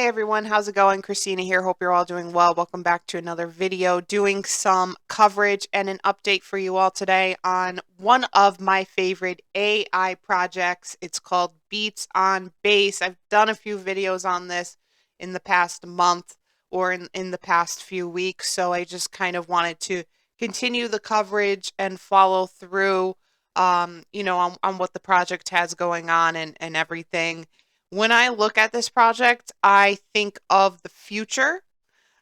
Hey everyone, how's it going? Christina here. Hope you're all doing well. Welcome back to another video doing some coverage and an update for you all today on one of my favorite AI projects. It's called Beats on Bass. I've done a few videos on this in the past month or in the past few weeks, so I just kind of wanted to continue the coverage and follow through on what the project has going on and everything. When I look at this project, I think of the future.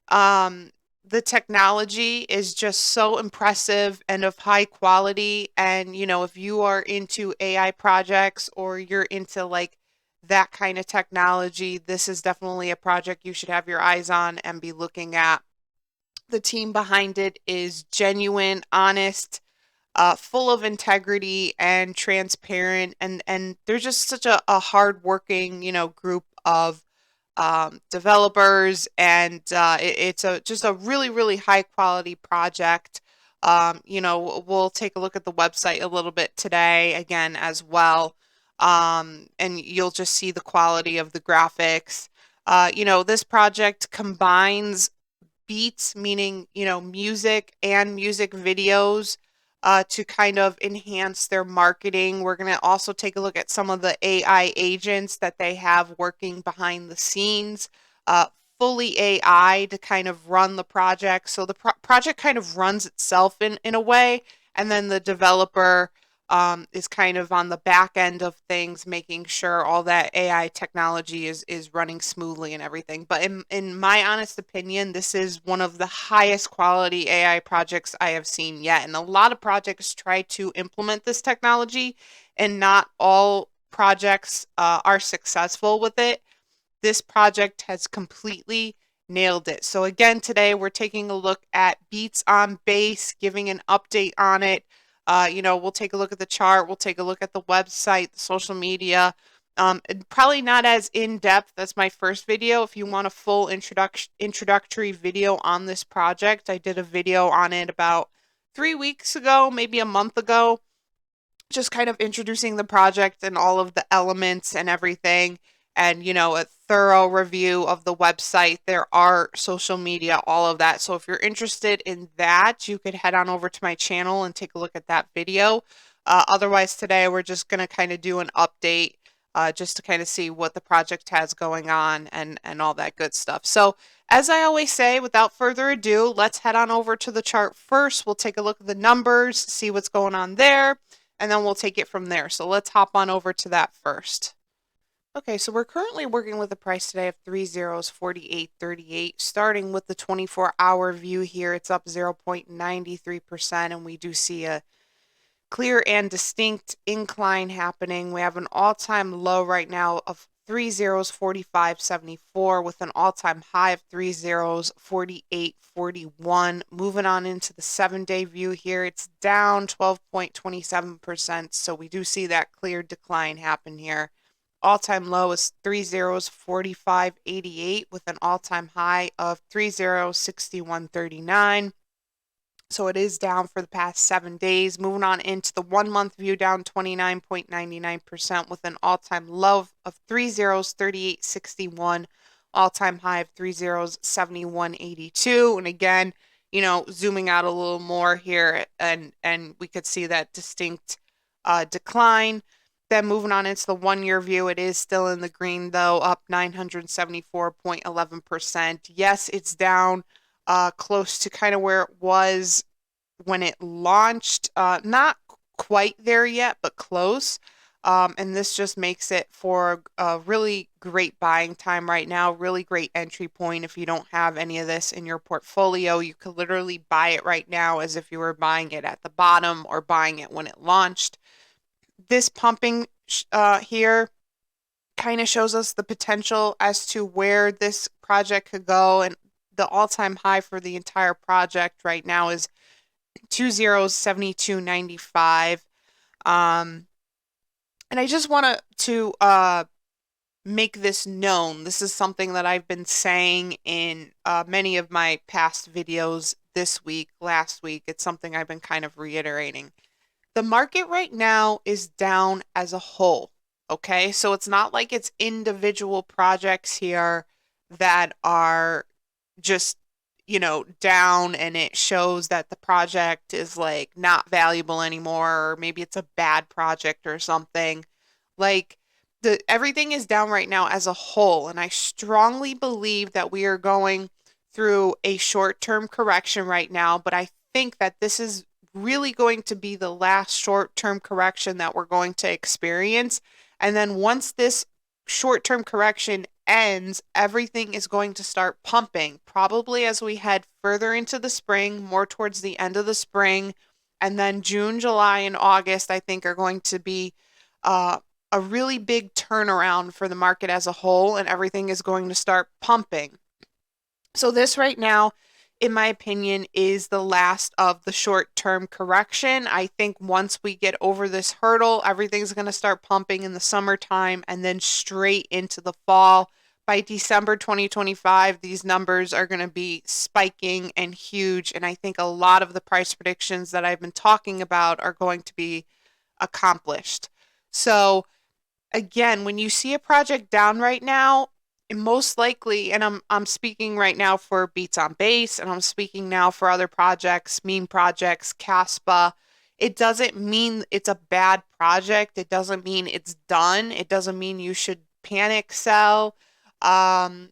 Um, the technology is just so impressive and of high quality. And, if you are into AI projects or you're into like that kind of technology, this is definitely a project you should have your eyes on and be looking at. The team behind it is genuine, honest, full of integrity and transparent, and they're just such a hardworking, group of developers, and it's a just a really really high quality project. We'll take a look at the website a little bit today again as well, and you'll just see the quality of the graphics. This project combines beats, meaning, music and music videos to kind of enhance their marketing. We're going to also take a look at some of the AI agents that they have working behind the scenes, uh, fully AI to kind of run the project. So the project kind of runs itself in a way, and then the developer is kind of on the back end of things, making sure all that AI technology is running smoothly and everything. But in my honest opinion, this is one of the highest quality AI projects I have seen yet. And a lot of projects try to implement this technology, and not all projects are successful with it. This project has completely nailed it. So again, today we're taking a look at Beats on Bass, giving an update on it. We'll take a look at the chart, we'll take a look at the website, the social media. And probably not as in depth as my first video. If you want a full introductory video on this project, I did a video on it about 3 weeks ago, maybe a month ago, just kind of introducing the project and all of the elements and everything, and a thorough review of the website, their art, social media, all of that. So if you're interested in that, you could head on over to my channel and take a look at that video. Otherwise, today we're just going to kind of do an update, just to kind of see what the project has going on and all that good stuff. So as I always say, without further ado, let's head on over to the chart first. We'll take a look at the numbers, see what's going on there, and then we'll take it from there. So let's hop on over to that first. Okay, so we're currently working with a price today of 48.38. Starting with the 24-hour view here, it's up 0.93%, and we do see a clear and distinct incline happening. We have an all-time low right now of 45.74 with an all-time high of 48.41. Moving on into the 7-day view here, it's down 12.27%, so we do see that clear decline happen here. All-time low is 45.88 with an all-time high of 61.39. So it is down for the past 7 days. Moving on into the 1-month view, down 29.99% with an all-time low of 38.61, all-time high of 71.82. And again, zooming out a little more here, and we could see that distinct decline. Then moving on into the 1-year view, it is still in the green though, up 974.11%. Yes, it's down close to kind of where it was when it launched. Not quite there yet, but close. And this just makes it for a really great buying time right now, really great entry point. If you don't have any of this in your portfolio, you could literally buy it right now as if you were buying it at the bottom or buying it when it launched. This pumping here kind of shows us the potential as to where this project could go, and the all-time high for the entire project right now is 72.95. And I just want to make this known. This is something that I've been saying in many of my past videos this week, last week. It's something I've been kind of reiterating. The market right now is down as a whole. Okay, so it's not like it's individual projects here that are just, down, and it shows that the project is like not valuable anymore, or maybe it's a bad project or something. Like the everything is down right now as a whole, and I strongly believe that we are going through a short-term correction right now, but I think that this is really going to be the last short-term correction that we're going to experience. And then once this short-term correction ends, everything is going to start pumping, probably as we head further into the spring, more towards the end of the spring. And then June, July, and August, I think, are going to be uh, a really big turnaround for the market as a whole, and everything is going to start pumping. So, this right now, in my opinion, is the last of the short term correction. I think once we get over this hurdle, everything's going to start pumping in the summertime and then straight into the fall. By December 2025, these numbers are going to be spiking and huge. And I think a lot of the price predictions that I've been talking about are going to be accomplished. So, again, when you see a project down right now, most likely, and I'm speaking right now for Beats on Base, and I'm speaking now for other projects, meme projects, Caspa. It doesn't mean it's a bad project. It doesn't mean it's done. It doesn't mean you should panic sell. Um,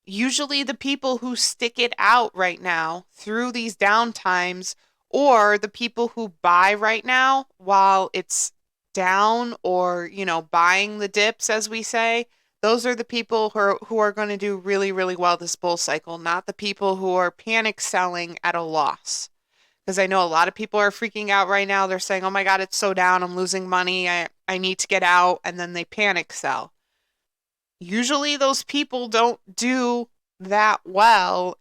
Usually the people who stick it out right now through these downtimes, or the people who buy right now while it's down, or buying the dips, as we say, those are the people who are going to do really, really well this bull cycle, not the people who are panic selling at a loss. Because I know a lot of people are freaking out right now. They're saying, oh my God, it's so down, I'm losing money, I need to get out, and then they panic sell. Usually those people don't do that well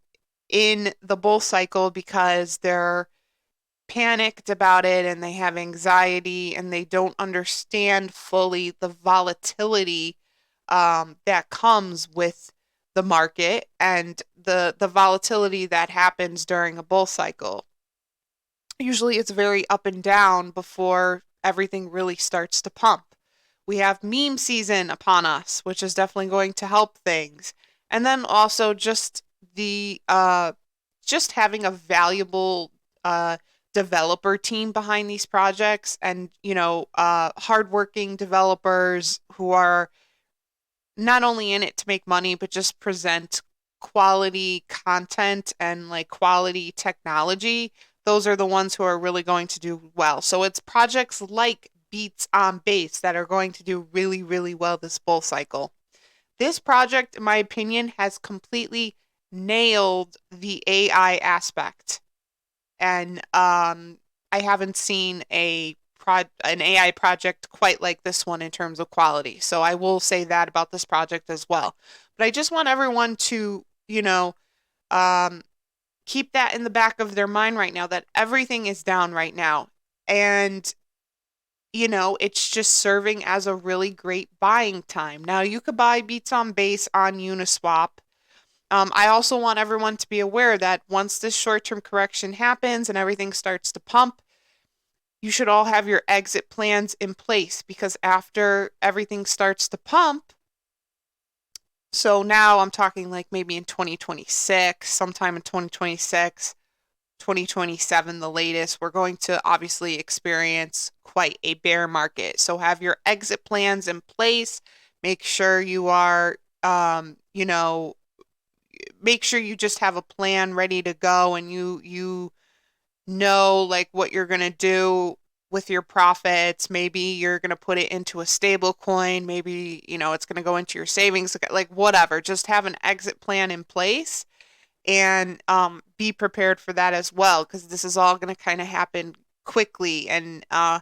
in the bull cycle because they're panicked about it, and they have anxiety, and they don't understand fully the volatility that comes with the market, and the volatility that happens during a bull cycle. Usually it's very up and down before everything really starts to pump. We have meme season upon us, which is definitely going to help things. And then also just having a valuable developer team behind these projects, and hardworking developers who are not only in it to make money, but just present quality content and like quality technology. Those are the ones who are really going to do well. So it's projects like Beats on Base that are going to do really, really well this bull cycle. This project, in my opinion, has completely nailed the AI aspect. And I haven't seen an AI project quite like this one in terms of quality. So I will say that about this project as well. But I just want everyone to, um, keep that in the back of their mind right now, that everything is down right now. And, it's just serving as a really great buying time. Now, you could buy Beats on Base on Uniswap. I also want everyone to be aware that once this short-term correction happens and everything starts to pump, you should all have your exit plans in place, because after everything starts to pump, so now I'm talking like maybe in 2026, sometime in 2026, 2027, the latest, we're going to obviously experience quite a bear market. So have your exit plans in place. Make sure you are, make sure you just have a plan ready to go, and you know like what you're going to do with your profits. Maybe you're going to put it into a stable coin. Maybe, it's going to go into your savings, like whatever. Just have an exit plan in place, and be prepared for that as well, because this is all going to kind of happen quickly. And, I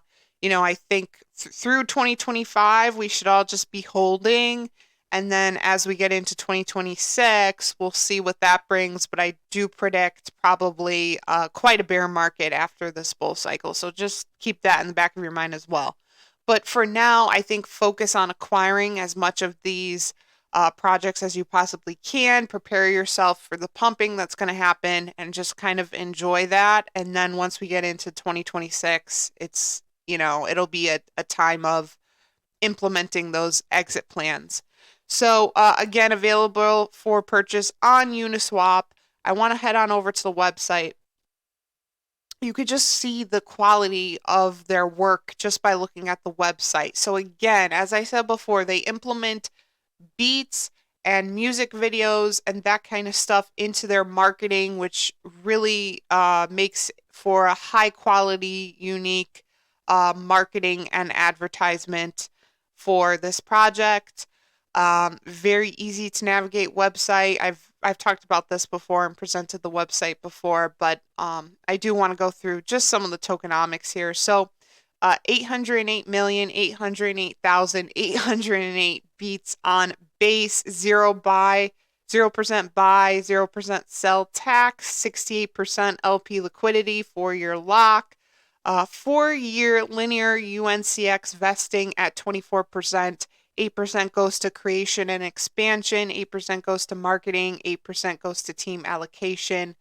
think through 2025, we should all just be holding. And then as we get into 2026, we'll see what that brings. But I do predict probably quite a bear market after this bull cycle. So just keep that in the back of your mind as well. But for now, I think focus on acquiring as much of these projects as you possibly can. Prepare yourself for the pumping that's going to happen, and just kind of enjoy that. And then once we get into 2026, it'll be a time of implementing those exit plans. So again, available for purchase on Uniswap. I want to head on over to the website. You could just see the quality of their work just by looking at the website. So again, as I said before, they implement beats and music videos and that kind of stuff into their marketing, which really makes for a high quality, unique marketing and advertisement for this project. Very easy to navigate website. I've talked about this before and presented the website before, but I do want to go through just some of the tokenomics here. So 808,808,808 beats on base, 0% buy, 0% sell tax, 68% LP liquidity, 4-year lock, 4-year linear UNCX vesting at 24%. 8% goes to creation and expansion, 8% goes to marketing, 8% goes to team allocation.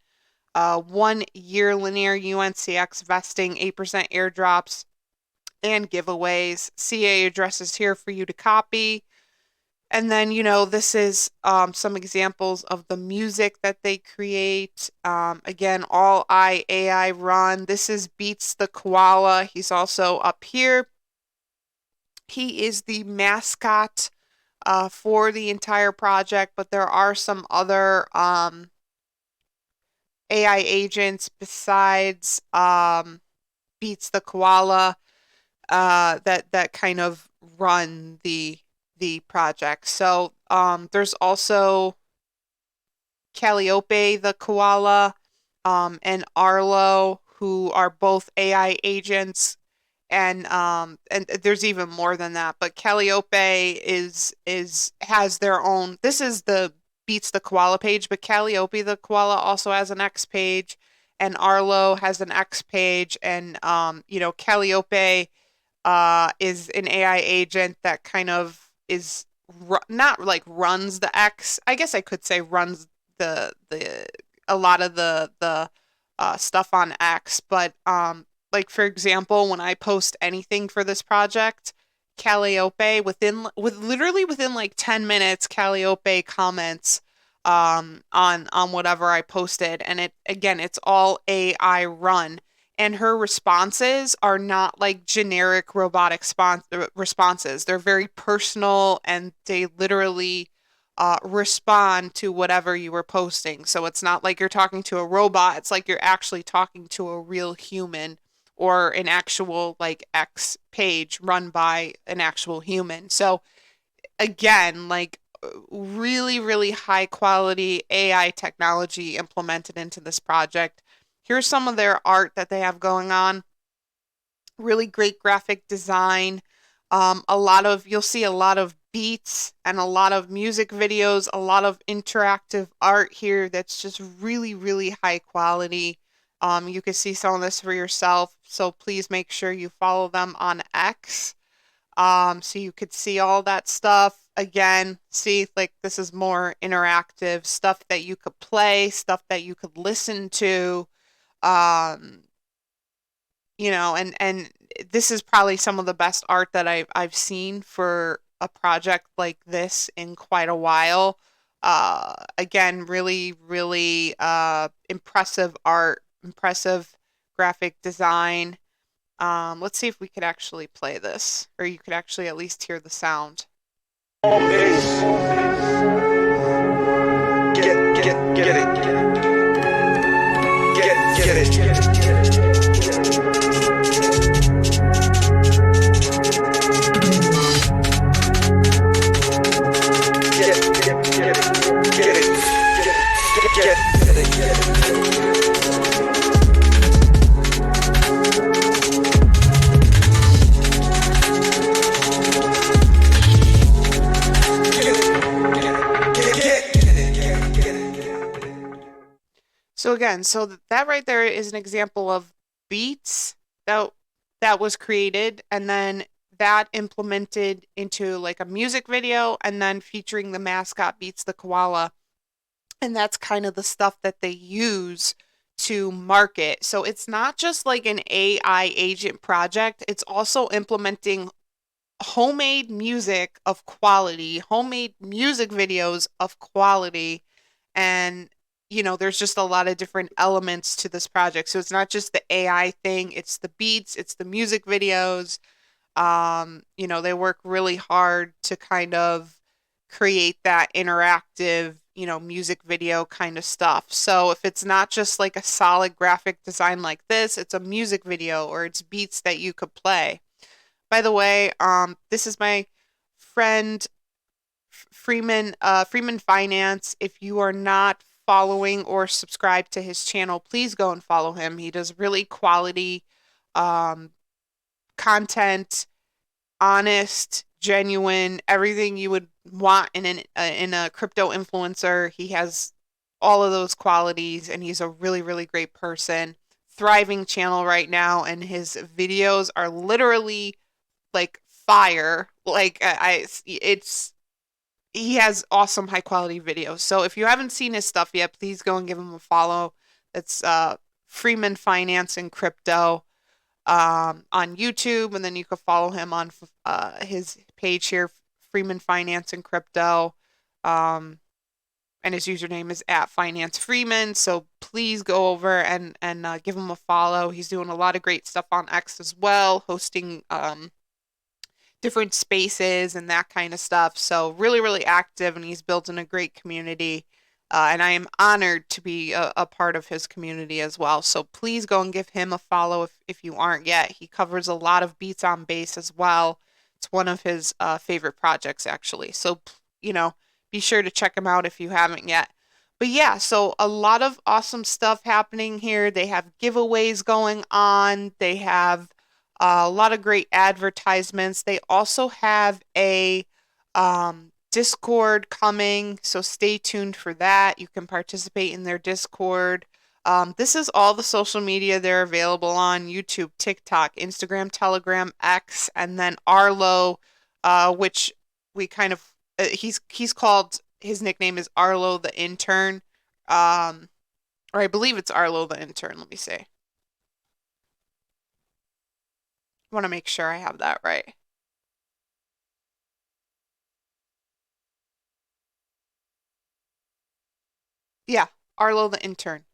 1-year linear UNCX vesting, 8% airdrops and giveaways. CA addresses here for you to copy. And then, this is some examples of the music that they create. Again, all AI run. This is Beats the Koala. He's also up here. He is the mascot for the entire project, but there are some other AI agents besides Beats the Koala that kind of run the project. So there's also Calliope the koala and Arlo, who are both AI agents, and there's even more than that. But Calliope has their own. This is the Beats the Koala page, but Calliope the koala also has an X page, and Arlo has an X page, and Calliope is an AI agent that kind of is not like runs the X. I guess I could say runs the a lot of the stuff on X, but like for example, when I post anything for this project, Calliope literally within like 10 minutes, Calliope comments on whatever I posted, and it's all AI run, and her responses are not like generic robotic responses. They're very personal and they literally respond to whatever you were posting. So it's not like you're talking to a robot, it's like you're actually talking to a real human or an actual like X page run by an actual human. So again, like really, really high quality AI technology implemented into this project. Here's some of their art that they have going on. Really great graphic design. You'll see a lot of beats and a lot of music videos, a lot of interactive art here that's just really, really high quality. You can see some of this for yourself, so please make sure you follow them on X. So you could see all that stuff. Again, see, like this is more interactive stuff that you could play, stuff that you could listen to. Um, and this is probably some of the best art that I've seen for a project like this in quite a while. Again, really, really impressive art, impressive graphic design. Let's see if we could actually play this, or you could actually at least hear the sound. Get So again, that right there is an example of beats that was created, and then that implemented into like a music video, and then featuring the mascot Beats the Koala. And that's kind of the stuff that they use to market. So it's not just like an AI agent project, it's also implementing homemade music of quality, homemade music videos of quality. And, there's just a lot of different elements to this project. So it's not just the AI thing, it's the beats, it's the music videos. They work really hard to kind of create that interactive, music video kind of stuff. So if it's not just like a solid graphic design like this, it's a music video or it's beats that you could play. By the way, this is my friend Freeman Finance. If you are not following or subscribed to his channel, please go and follow him. He does really quality um, content, honest, genuine, everything you would want in a crypto influencer. He has all of those qualities, and he's a really, really great person. Thriving channel right now, and his videos are literally like fire. Like it's he has awesome high quality videos. So if you haven't seen his stuff yet, please go and give him a follow. It's Freeman Finance and Crypto on YouTube, and then you can follow him on his page here, Freeman Finance and Crypto. Um, and his username is at Finance Freeman. So please go over and give him a follow. He's doing a lot of great stuff on X as well, hosting different spaces and that kind of stuff. So really, really active, and he's building a great community. And I am honored to be a part of his community as well. So please go and give him a follow if you aren't yet. He covers a lot of beats on bass as well. It's one of his favorite projects, actually. So, be sure to check him out if you haven't yet. But yeah, so a lot of awesome stuff happening here. They have giveaways going on. They have a lot of great advertisements. They also have a Discord coming, so stay tuned for that. You can participate in their Discord. This is all the social media they're available on: YouTube, TikTok, Instagram, Telegram, X, and then Arlo, which we kind of he's called, his nickname is Arlo the Intern, or I believe it's Arlo the Intern. Let me see. I want to make sure I have that right. Yeah, Arlo the Intern.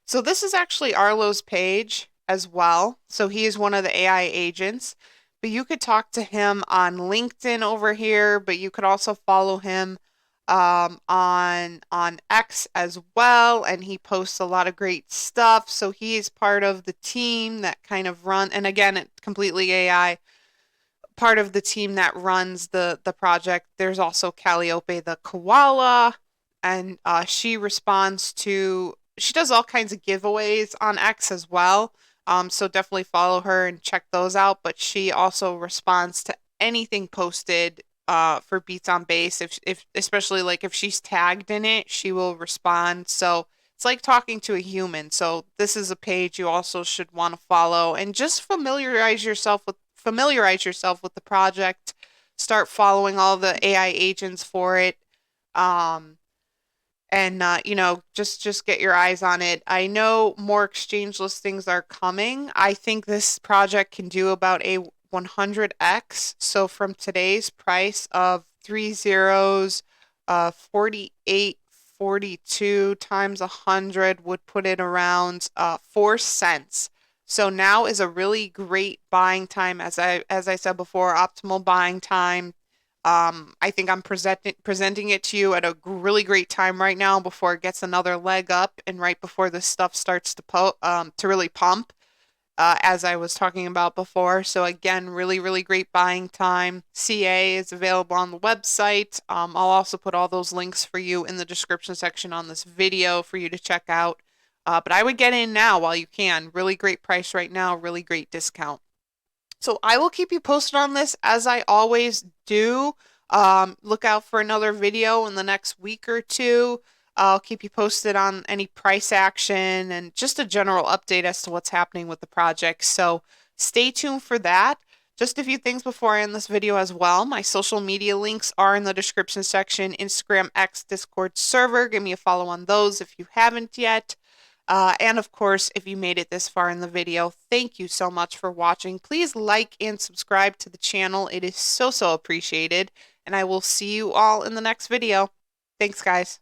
So this is actually Arlo's page as well. So he is one of the AI agents, but you could talk to him on LinkedIn over here, but you could also follow him on X as well, and he posts a lot of great stuff. So he is part of the team that kind of run, and again, it's completely AI, part of the team that runs the project. There's also Calliope the koala, and she does all kinds of giveaways on X as well. So definitely follow her and check those out. But she also responds to anything posted for Beats on Bass. If especially like if she's tagged in it, she will respond. So it's like talking to a human. So this is a page you also should want to follow and just familiarize yourself with the project. Start following all the AI agents for it. Um, and just get your eyes on it. I know more exchange listings are coming. I think this project can do about a 100x. So from today's price of three zeros, 48.42 times 100 would put it around 4 cents. So now is a really great buying time, as I said before, optimal buying time. I think I'm presenting it to you at a really great time right now before it gets another leg up and right before this stuff starts to really pump, as I was talking about before. So again, really, really great buying time. CA is available on the website. I'll also put all those links for you in the description section on this video for you to check out. But I would get in now while you can. Really great price right now, really great discount. So I will keep you posted on this as I always do. Look out for another video in the next week or two. I'll keep you posted on any price action and just a general update as to what's happening with the project. So stay tuned for that. Just a few things before I end this video as well. My social media links are in the description section: Instagram, X, Discord server. Give me a follow on those if you haven't yet. And of course, if you made it this far in the video, thank you so much for watching. Please like and subscribe to the channel. It is so, so appreciated. And I will see you all in the next video. Thanks, guys.